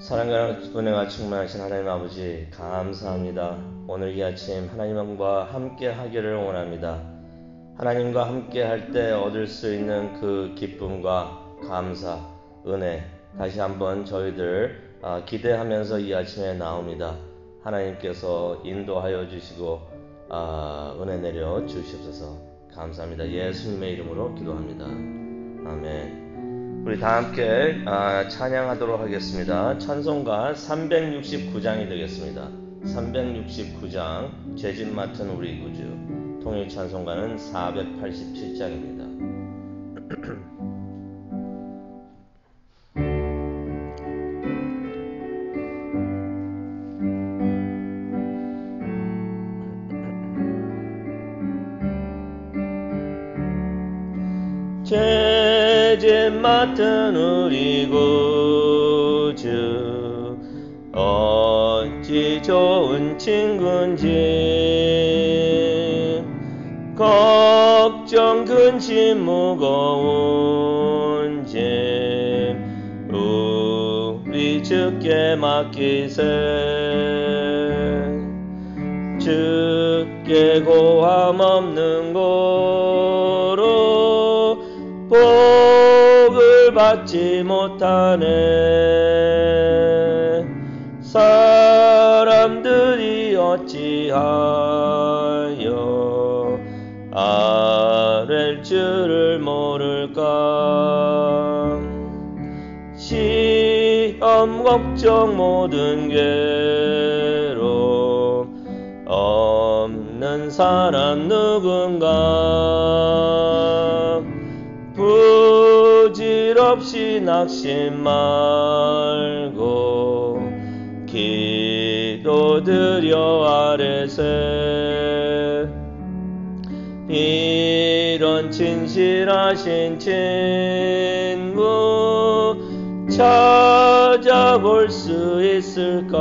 사랑과 은혜가 충만하신 하나님 아버지 감사합니다. 오늘 이 아침 하나님과 함께 하기를 원합니다. 하나님과 함께 할 때 얻을 수 있는 그 기쁨과 감사, 은혜 다시 한번 저희들 기대하면서 이 아침에 나옵니다. 하나님께서 인도하여 주시고 은혜 내려 주시옵소서. 감사합니다. 예수님의 이름으로 기도합니다. 아멘. 우리 다 함께 찬양하도록 하겠습니다. 찬송가 369장이 되겠습니다. 369장 죄짐 맡은 우리 구주. 통일 찬송가는 487장입니다. 죄짐 맡은 우리 구주 어찌 좋은 친구인지 걱정 근심 무거운 짐 우리 주께 맡기세 주께 고함 없는 고로 복을 받지 못하네. 사람들이 어찌하여 아랠 줄을 모를까. 시험 걱정 모든 괴로움 없는 사람 누군가. 부질없이 낙심 말고 기도드려 아뢰세. 이런 진실하신 친구 찾아볼 수 있을까.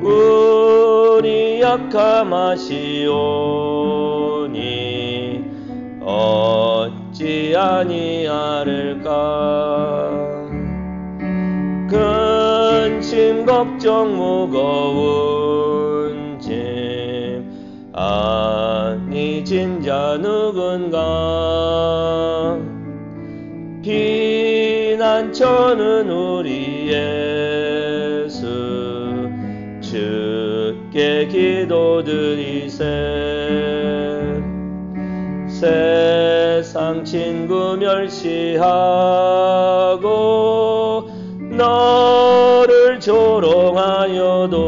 우리 약함하시오니 어찌 아니하릴까. 근심 걱정 무거운 짐 아니 진자 누군가. 피난처는 우리 예수 주께 기도드리세. 세상 친구 멸시하고 너를 조롱하여도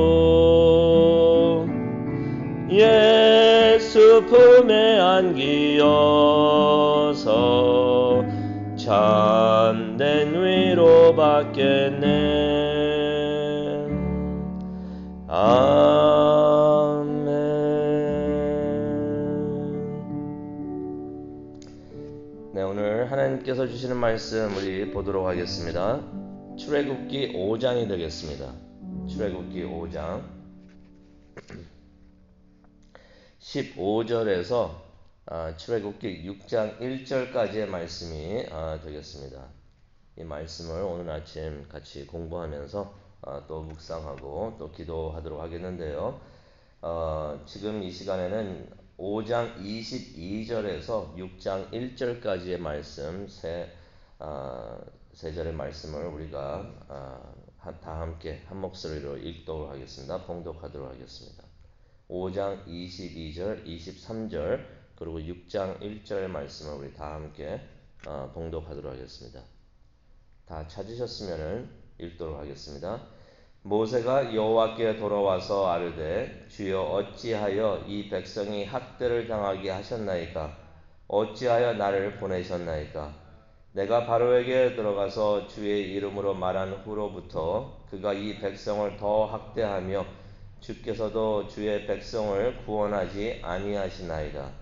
예수 품에 안기어서 참된 위로 받겠네. 네, 오늘 하나님께서 주시는 말씀 우리 보도록 하겠습니다. 출애굽기 5장이 되겠습니다. 출애굽기 5장 15절에서 출애굽기 6장 1절까지의 말씀이 되겠습니다. 이 말씀을 오늘 아침 같이 공부하면서 또 묵상하고 또 기도하도록 하겠는데요. 지금 이 시간에는 5장 22절에서 6장 1절까지의 말씀 세 절의 말씀을 우리가 다 함께 한 목소리로 읽도록 하겠습니다. 봉독하도록 하겠습니다. 5장 22절, 23절 그리고 6장 1절의 말씀을 우리 다 함께 봉독하도록 하겠습니다. 다 찾으셨으면 읽도록 하겠습니다. 모세가 여호와께 돌아와서 아뢰되 주여 어찌하여 이 백성이 학대를 당하게 하셨나이까. 어찌하여 나를 보내셨나이까. 내가 바로에게 들어가서 주의 이름으로 말한 후로부터 그가 이 백성을 더 학대하며 주께서도 주의 백성을 구원하지 아니하시나이다.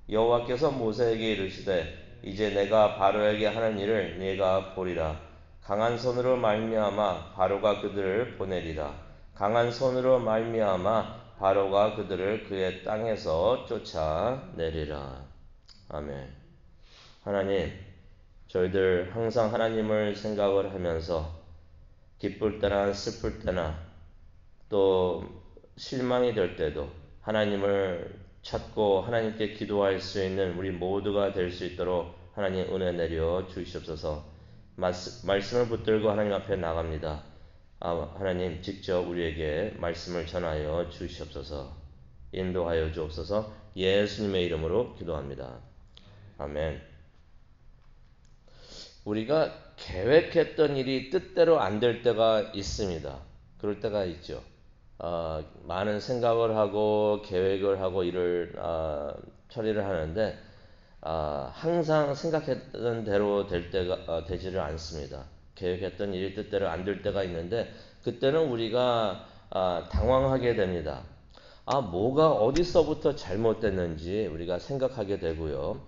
여호와께서 모세에게 이르시되 이제 내가 바로에게 하는 일을 네가 보리라. 강한 손으로 말미암아 바로가 그들을 보내리라. 강한 손으로 말미암아 바로가 그들을 그의 땅에서 쫓아내리라. 아멘. 하나님, 저희들 항상 하나님을 생각을 하면서 기쁠 때나 슬플 때나 또 실망이 될 때도 하나님을 찾고 하나님께 기도할 수 있는 우리 모두가 될 수 있도록 하나님 은혜 내려 주시옵소서. 말씀을 붙들고 하나님 앞에 나갑니다. 하나님 직접 우리에게 말씀을 전하여 주시옵소서. 인도하여 주옵소서. 예수님의 이름으로 기도합니다. 아멘. 우리가 계획했던 일이 뜻대로 안 될 때가 있습니다. 그럴 때가 있죠. 많은 생각을 하고 계획을 하고 일을 처리를 하는데 항상 생각했던 대로 될 때가 되지를 않습니다. 계획했던 일이 뜻대로 안 될 때가 있는데 그때는 우리가 당황하게 됩니다. 뭐가 어디서부터 잘못됐는지 우리가 생각하게 되고요.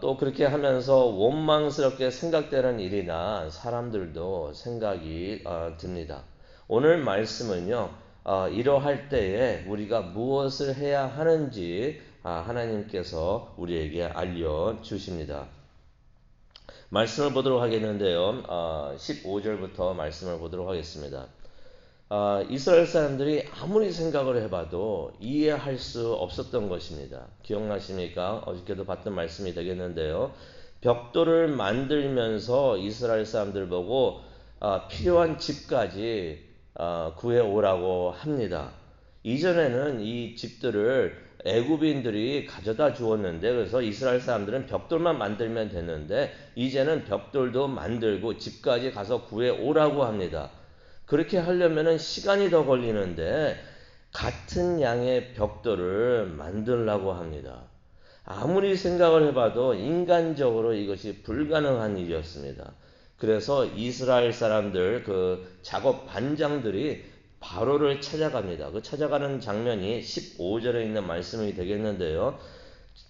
또 그렇게 하면서 원망스럽게 생각되는 일이나 사람들도 생각이 듭니다. 오늘 말씀은요, 이러할 때에 우리가 무엇을 해야 하는지 하나님께서 우리에게 알려주십니다. 말씀을 보도록 하겠는데요. 15절부터 말씀을 보도록 하겠습니다. 이스라엘 사람들이 아무리 생각을 해봐도 이해할 수 없었던 것입니다. 기억나십니까? 어저께도 봤던 말씀이 되겠는데요. 벽돌을 만들면서 이스라엘 사람들 보고 필요한 집까지 구해오라고 합니다. 이전에는 이 집들을 애굽인들이 가져다 주었는데 그래서 이스라엘 사람들은 벽돌만 만들면 됐는데 이제는 벽돌도 만들고 집까지 가서 구해오라고 합니다. 그렇게 하려면 시간이 더 걸리는데 같은 양의 벽돌을 만들라고 합니다. 아무리 생각을 해봐도 인간적으로 이것이 불가능한 일이었습니다. 그래서 이스라엘 사람들 그 작업 반장들이 바로를 찾아갑니다. 그 찾아가는 장면이 15절에 있는 말씀이 되겠는데요.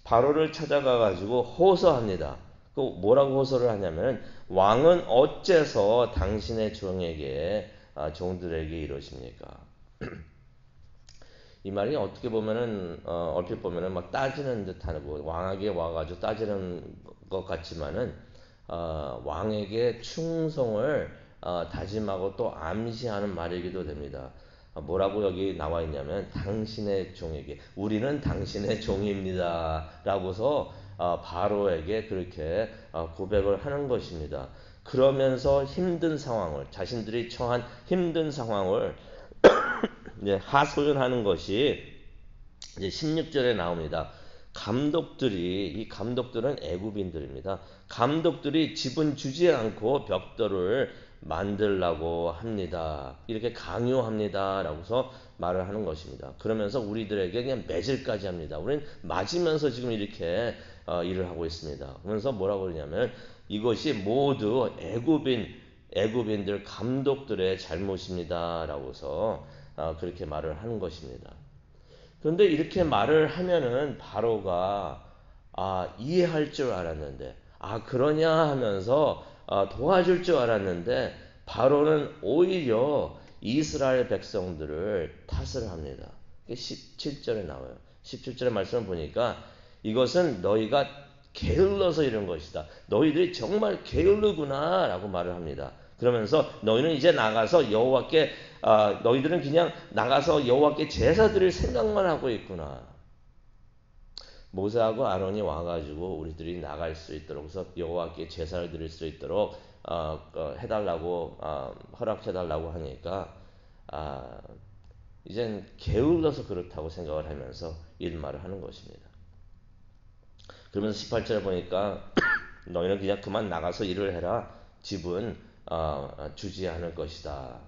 바로를 찾아가 가지고 호소합니다. 그 뭐라고 호소를 하냐면 왕은 어째서 당신의 종들에게 이러십니까? 이 말이 어떻게 보면은 얼핏 보면은 막 따지는 듯하고 왕에게 와가지고 따지는 것 같지만은 왕에게 충성을 다짐하고 또 암시하는 말이기도 됩니다. 뭐라고 여기 나와 있냐면 당신의 종에게 우리는 당신의 종입니다 라고서 바로에게 그렇게 고백을 하는 것입니다. 그러면서 힘든 상황을 자신들이 처한 힘든 상황을 하소연하는 것이 이제 16절에 나옵니다. 이 감독들은 애굽인들입니다. 감독들이 집은 주지 않고 벽돌을 만들라고 합니다. 이렇게 강요합니다. 라고서 말을 하는 것입니다. 그러면서 우리들에게 그냥 매질까지 합니다. 우리는 맞으면서 지금 이렇게 일을 하고 있습니다. 그러면서 뭐라고 그러냐면 이것이 모두 애굽인들 감독들의 잘못입니다. 라고서 그렇게 말을 하는 것입니다. 그런데 이렇게 말을 하면은 바로가 이해할 줄 알았는데 그러냐 하면서 도와줄 줄 알았는데 바로는 오히려 이스라엘 백성들을 탓을 합니다. 17절에 나와요. 17절의 말씀을 보니까 이것은 너희가 게을러서 이런 것이다. 너희들이 정말 게을르구나 라고 말을 합니다. 그러면서 너희는 이제 나가서 여호와께 너희들은 그냥 나가서 여호와께 제사 드릴 생각만 하고 있구나. 모세하고 아론이 와가지고 우리들이 나갈 수 있도록 그래서 여호와께 제사를 드릴 수 있도록 해달라고 허락해달라고 하니까 이젠 게을러서 그렇다고 생각을 하면서 일말을 하는 것입니다. 그러면서 18절에 보니까 너희는 그냥 그만 나가서 일을 해라. 집은 주지 않을 것이다.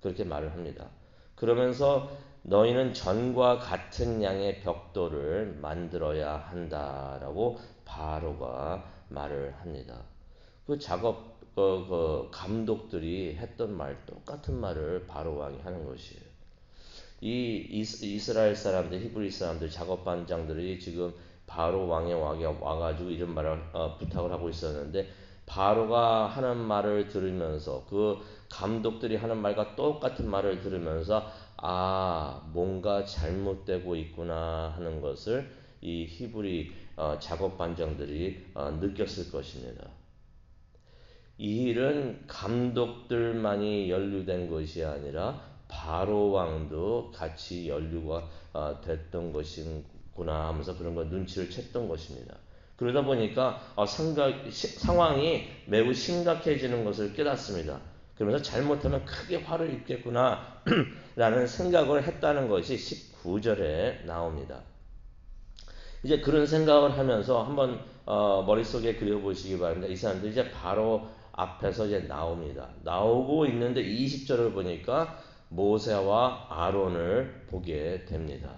그렇게 말을 합니다. 그러면서 너희는 전과 같은 양의 벽돌을 만들어야 한다라고 바로가 말을 합니다. 그 감독들이 했던 말 똑같은 말을 바로 왕이 하는 것이에요. 이 이스라엘 사람들, 히브리 사람들, 작업반장들이 지금 바로 왕의 와가지고 이런 말을 부탁을 하고 있었는데 바로가 하는 말을 들으면서 그 감독들이 하는 말과 똑같은 말을 들으면서 뭔가 잘못되고 있구나 하는 것을 이 히브리 작업반장들이 느꼈을 것입니다. 이 일은 감독들만이 연루된 것이 아니라 바로 왕도 같이 연루가 됐던 것이구나 하면서 그런 거 눈치를 챘던 것입니다. 그러다 보니까 상황이 매우 심각해지는 것을 깨닫습니다. 그러면서 잘못하면 크게 화를 입겠구나 라는 생각을 했다는 것이 19절에 나옵니다. 이제 그런 생각을 하면서 한번 머릿속에 그려보시기 바랍니다. 이 사람들이 이제 바로 앞에서 이제 나옵니다. 나오고 있는데 20절을 보니까 모세와 아론을 보게 됩니다.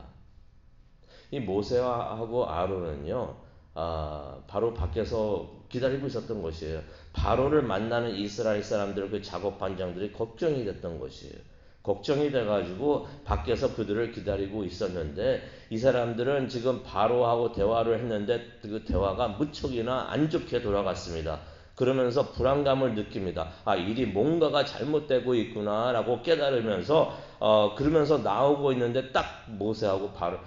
이 모세하고 아론은요, 바로 밖에서 기다리고 있었던 것이에요. 바로를 만나는 이스라엘 사람들 그 작업반장들이 걱정이 됐던 것이에요. 걱정이 돼가지고 밖에서 그들을 기다리고 있었는데 이 사람들은 지금 바로하고 대화를 했는데 그 대화가 무척이나 안 좋게 돌아갔습니다. 그러면서 불안감을 느낍니다. 일이 뭔가가 잘못되고 있구나라고 깨달으면서 그러면서 나오고 있는데 딱 모세하고 바로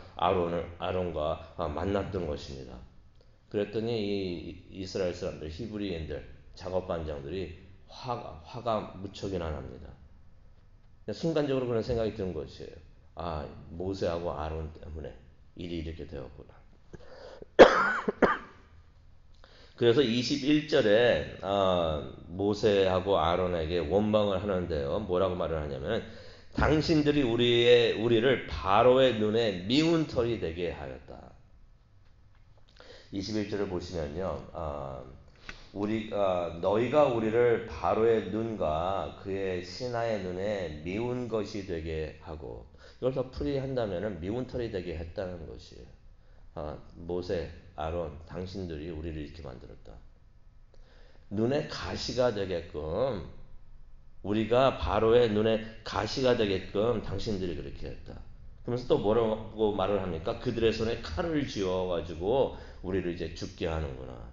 아론과 만났던 것입니다. 그랬더니 이 이스라엘 사람들, 히브리인들, 작업반장들이 화가 무척이나 납니다. 순간적으로 그런 생각이 든 것이에요. 모세하고 아론 때문에 일이 이렇게 되었구나. 그래서 21절에 모세하고 아론에게 원망을 하는데요. 뭐라고 말을 하냐면 당신들이 우리를 바로의 눈에 미운 털이 되게 하였다. 21절을 보시면요. 너희가 우리를 바로의 눈과 그의 신하의 눈에 미운 것이 되게 하고, 이걸 더 풀이한다면 미운 털이 되게 했다는 것이에요. 모세, 아론, 당신들이 우리를 이렇게 만들었다. 눈에 가시가 되게끔, 우리가 바로의 눈에 가시가 되게끔 당신들이 그렇게 했다. 그러면서 또 뭐라고 말을 합니까? 그들의 손에 칼을 쥐어가지고 우리를 이제 죽게 하는구나.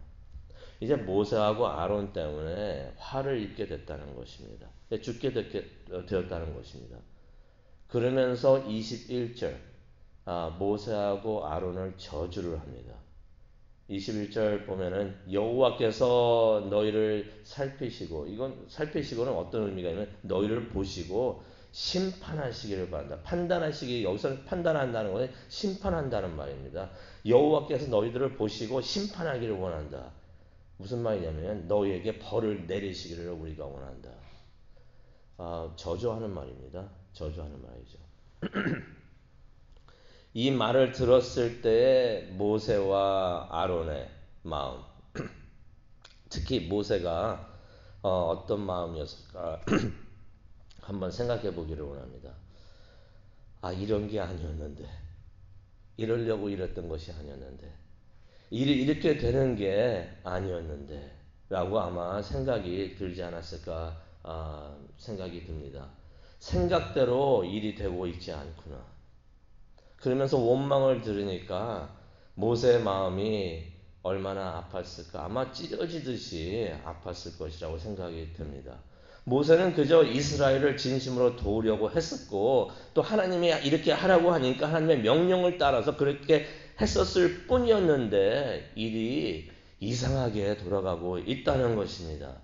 이제 모세하고 아론 때문에 화를 입게 됐다는 것입니다. 죽게 되었다는 것입니다. 그러면서 21절 모세하고 아론을 저주를 합니다. 21절 보면은 여호와께서 너희를 살피시고, 이건 살피시고는 어떤 의미가 있냐면 너희를 보시고 심판하시기를 바란다. 판단하시기, 여기서 판단한다는 것은 심판한다는 말입니다. 여호와께서 너희들을 보시고 심판하기를 원한다. 무슨 말이냐면 너희에게 벌을 내리시기를 우리가 원한다. 저주하는 말입니다. 저주하는 말이죠. 이 말을 들었을 때 모세와 아론의 마음, 특히 모세가 어떤 마음이었을까 한번 생각해 보기를 원합니다. 이런 게 아니었는데, 이러려고 이랬던 것이 아니었는데, 일이 이렇게 되는 게 아니었는데 라고 아마 생각이 들지 않았을까 생각이 듭니다. 생각대로 일이 되고 있지 않구나. 그러면서 원망을 들으니까 모세의 마음이 얼마나 아팠을까. 아마 찢어지듯이 아팠을 것이라고 생각이 듭니다. 모세는 그저 이스라엘을 진심으로 도우려고 했었고, 또 하나님이 이렇게 하라고 하니까 하나님의 명령을 따라서 그렇게 했었을 뿐이었는데 일이 이상하게 돌아가고 있다는 것입니다.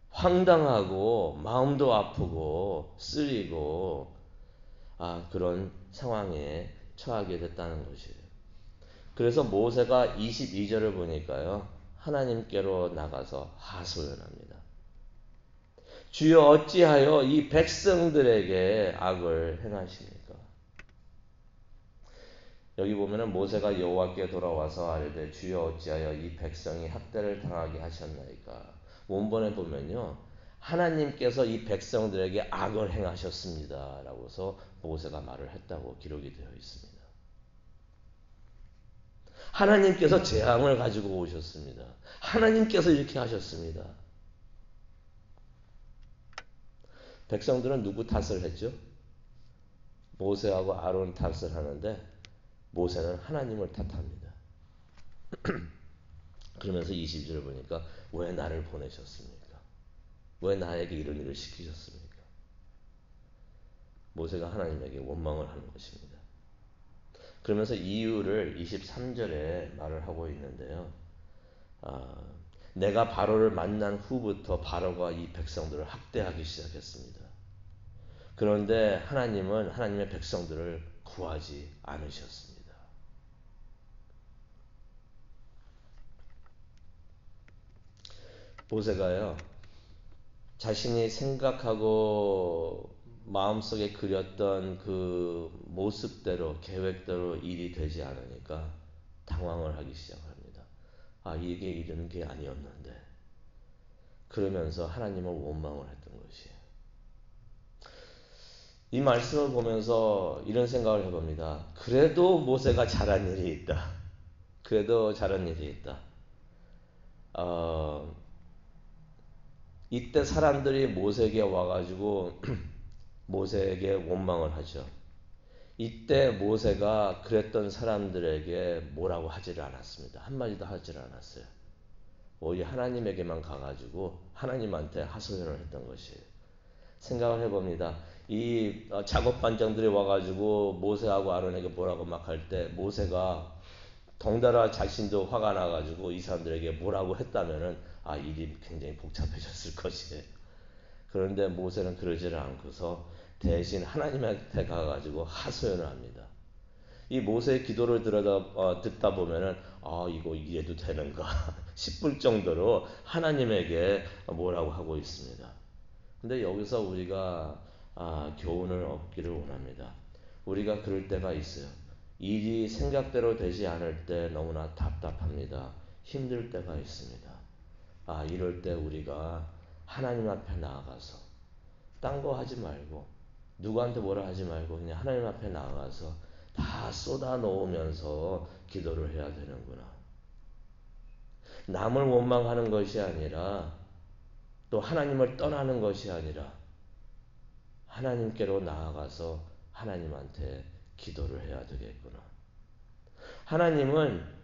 황당하고 마음도 아프고 쓰리고 그런 상황에 처하게 됐다는 것이에요. 그래서 모세가 22절을 보니까요, 하나님께로 나가서 하소연합니다. 주여 어찌하여 이 백성들에게 악을 행하십니까? 여기 보면은 모세가 여호와께 돌아와서 아뢰되 주여 어찌하여 이 백성이 학대를 당하게 하셨나이까. 원본에 보면요, 하나님께서 이 백성들에게 악을 행하셨습니다 라고서 모세가 말을 했다고 기록이 되어 있습니다. 하나님께서 재앙을 가지고 오셨습니다. 하나님께서 이렇게 하셨습니다. 백성들은 누구 탓을 했죠? 모세하고 아론 탓을 하는데 모세는 하나님을 탓합니다. 그러면서 20절을 보니까 왜 나를 보내셨습니까? 왜 나에게 이런 일을 시키셨습니까? 모세가 하나님에게 원망을 하는 것입니다. 그러면서 이유를 23절에 말을 하고 있는데요. 내가 바로를 만난 후부터 바로가 이 백성들을 학대하기 시작했습니다. 그런데 하나님은 하나님의 백성들을 구하지 않으셨습니다. 모세가요, 자신이 생각하고 마음속에 그렸던 그 모습대로 계획대로 일이 되지 않으니까 당황을 하기 시작합니다. 아, 이게 이런 게 아니었는데. 그러면서 하나님을 원망을 했던 것이에요. 이 말씀을 보면서 이런 생각을 해봅니다. 그래도 모세가 잘한 일이 있다. 그래도 잘한 일이 있다. 이때 사람들이 모세에게 와가지고 모세에게 원망을 하죠. 이때 모세가 그랬던 사람들에게 뭐라고 하지를 않았습니다. 한마디도 하지를 않았어요. 오히려 하나님에게만 가가지고 하나님한테 하소연을 했던 것이에요. 생각을 해봅니다. 이 작업반장들이 와가지고 모세하고 아론에게 뭐라고 막 할 때 모세가 덩달아 자신도 화가 나가지고 이 사람들에게 뭐라고 했다면은 일이 굉장히 복잡해졌을 것이에요. 그런데 모세는 그러지를 않고서 대신 하나님한테 가가지고 하소연을 합니다. 이 모세의 기도를 듣다 보면은 이거 이해도 되는가 싶을 정도로 하나님에게 뭐라고 하고 있습니다. 근데 여기서 우리가 교훈을 얻기를 원합니다. 우리가 그럴 때가 있어요. 일이 생각대로 되지 않을 때 너무나 답답합니다. 힘들 때가 있습니다. 이럴 때 우리가 하나님 앞에 나아가서 딴 거 하지 말고 누구한테 뭐라 하지 말고 그냥 하나님 앞에 나아가서 다 쏟아 놓으면서 기도를 해야 되는구나. 남을 원망하는 것이 아니라 또 하나님을 떠나는 것이 아니라 하나님께로 나아가서 하나님한테 기도를 해야 되겠구나. 하나님은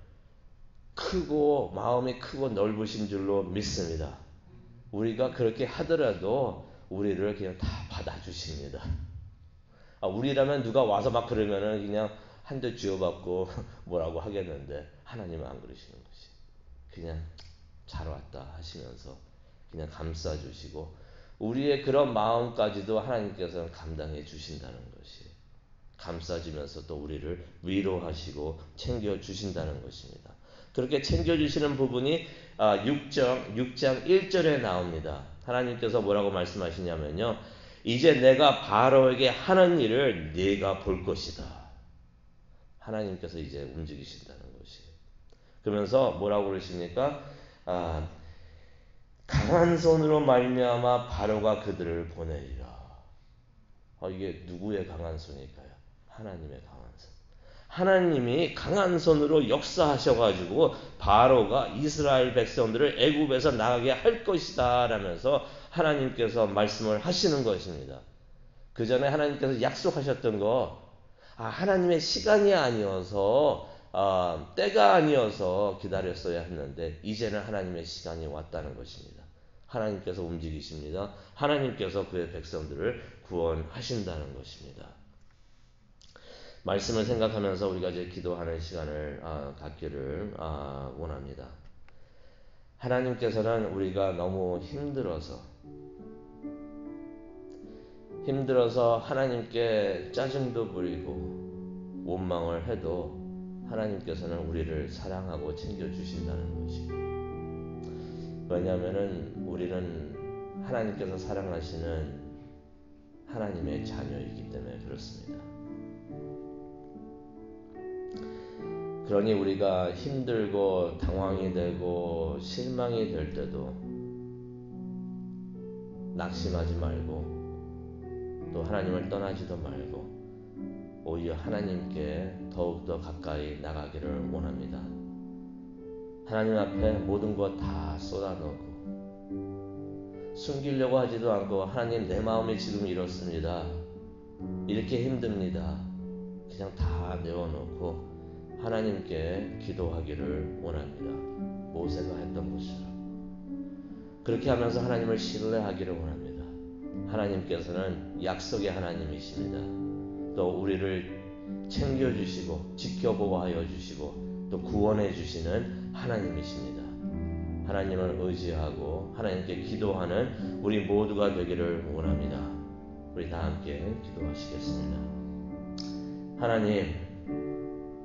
크고 마음이 크고 넓으신 줄로 믿습니다. 우리가 그렇게 하더라도 우리를 그냥 다 받아주십니다. 우리라면 누가 와서 막 그러면은 그냥 한 대 쥐어받고 뭐라고 하겠는데 하나님은 안 그러시는 것이. 그냥 잘 왔다 하시면서 그냥 감싸주시고 우리의 그런 마음까지도 하나님께서는 감당해 주신다는 것이. 감싸주면서 또 우리를 위로하시고 챙겨주신다는 것입니다. 그렇게 챙겨주시는 부분이 6장 1절에 나옵니다. 하나님께서 뭐라고 말씀하시냐면요. 이제 내가 바로에게 하는 일을 네가 볼 것이다. 하나님께서 이제 움직이신다는 것이에요. 그러면서 뭐라고 그러십니까? 강한 손으로 말미암아 바로가 그들을 보내리라. 이게 누구의 강한 손일까요? 하나님의 강한 손. 하나님이 강한 손으로 역사하셔가지고 바로가 이스라엘 백성들을 애굽에서 나가게 할 것이다 라면서 하나님께서 말씀을 하시는 것입니다. 그 전에 하나님께서 약속하셨던 거 하나님의 시간이 아니어서 때가 아니어서 기다렸어야 했는데 이제는 하나님의 시간이 왔다는 것입니다. 하나님께서 움직이십니다. 하나님께서 그의 백성들을 구원하신다는 것입니다. 말씀을 생각하면서 우리가 이제 기도하는 시간을 갖기를 원합니다. 하나님께서는 우리가 너무 힘들어서 하나님께 짜증도 부리고 원망을 해도 하나님께서는 우리를 사랑하고 챙겨주신다는 것이에요. 왜냐하면 우리는 하나님께서 사랑하시는 하나님의 자녀이기 때문에 그렇습니다. 그러니 우리가 힘들고 당황이 되고 실망이 될 때도 낙심하지 말고 또 하나님을 떠나지도 말고 오히려 하나님께 더욱더 가까이 나가기를 원합니다. 하나님 앞에 모든 것 다 쏟아놓고 숨기려고 하지도 않고 하나님 내 마음이 지금 이렇습니다. 이렇게 힘듭니다. 그냥 다 내어놓고 하나님께 기도하기를 원합니다. 모세가 했던 것처럼. 그렇게 하면서 하나님을 신뢰하기를 원합니다. 하나님께서는 약속의 하나님이십니다. 또 우리를 챙겨주시고 지켜보호하여 주시고 또 구원해 주시는 하나님이십니다. 하나님을 의지하고 하나님께 기도하는 우리 모두가 되기를 원합니다. 우리 다 함께 기도하시겠습니다. 하나님,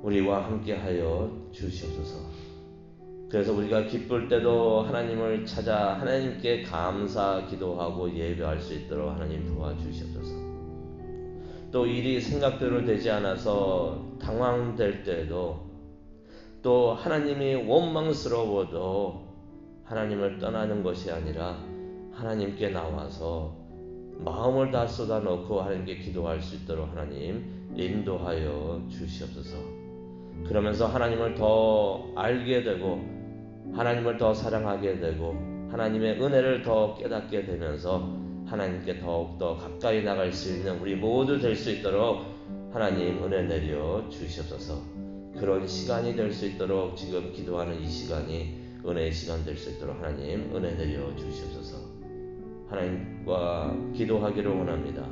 우리와 함께하여 주시옵소서. 그래서 우리가 기쁠 때도 하나님을 찾아 하나님께 감사 기도하고 예배할 수 있도록 하나님 도와주시옵소서. 또 일이 생각대로 되지 않아서 당황될 때에도 또 하나님이 원망스러워도 하나님을 떠나는 것이 아니라 하나님께 나와서 마음을 다 쏟아놓고 하나님께 기도할 수 있도록 하나님 인도하여 주시옵소서. 그러면서 하나님을 더 알게 되고 하나님을 더 사랑하게 되고 하나님의 은혜를 더 깨닫게 되면서 하나님께 더욱더 가까이 나갈 수 있는 우리 모두 될 수 있도록 하나님 은혜 내려 주시옵소서. 그런 시간이 될 수 있도록 지금 기도하는 이 시간이 은혜의 시간 될 수 있도록 하나님 은혜 내려 주시옵소서. 하나님과 기도하기를 원합니다.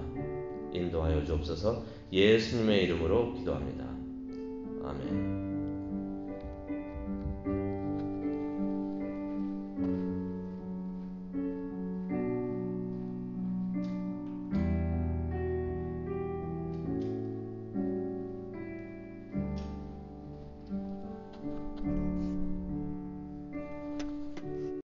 인도하여 주옵소서. 예수님의 이름으로 기도합니다. 아멘.